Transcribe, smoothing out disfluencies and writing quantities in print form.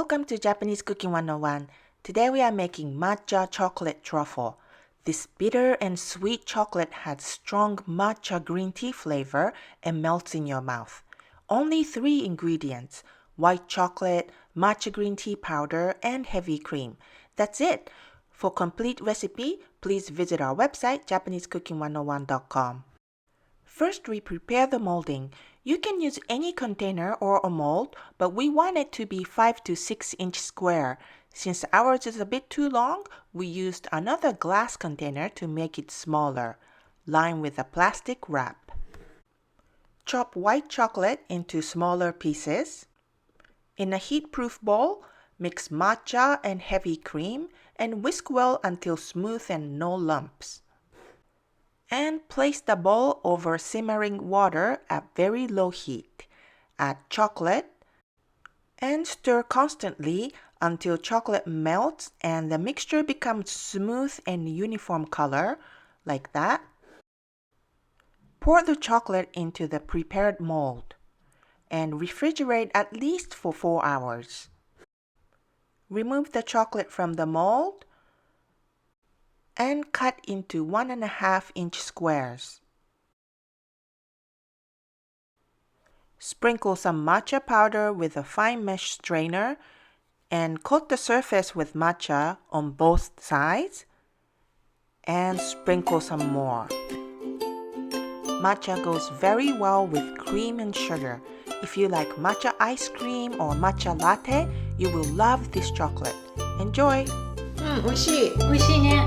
Welcome to Japanese Cooking 101. Today we are making matcha chocolate truffle. This bitter and sweet chocolate has strong matcha green tea flavor and melts in your mouth. Only 3 ingredients: white chocolate, matcha green tea powder, and heavy cream. That's it. For complete recipe, please visit our website japanesecooking101.com. First, we prepare the molding. You can use any container or a mold, but we want it to be 5 to 6 inch square. Since ours is a bit too long, we used another glass container to make it smaller. Line with a plastic wrap. Chop white chocolate into smaller pieces. In a heat-proof bowl, mix matcha and heavy cream and whisk well until smooth and no lumps. And place the bowl over simmering water at very low heat. Add chocolate and stir constantly until chocolate melts and the mixture becomes smooth and uniform color, like that. Pour the chocolate into the prepared mold and refrigerate at least for 4 hours. Remove the chocolate from the mold and cut into 1.5 inch squares. Sprinkle some matcha powder with a fine mesh strainer and coat the surface with matcha on both sides and sprinkle some more. Matcha goes very well with cream and sugar. If you like matcha ice cream or matcha latte, you will love this chocolate. Enjoy! 美味しい。美味しいね。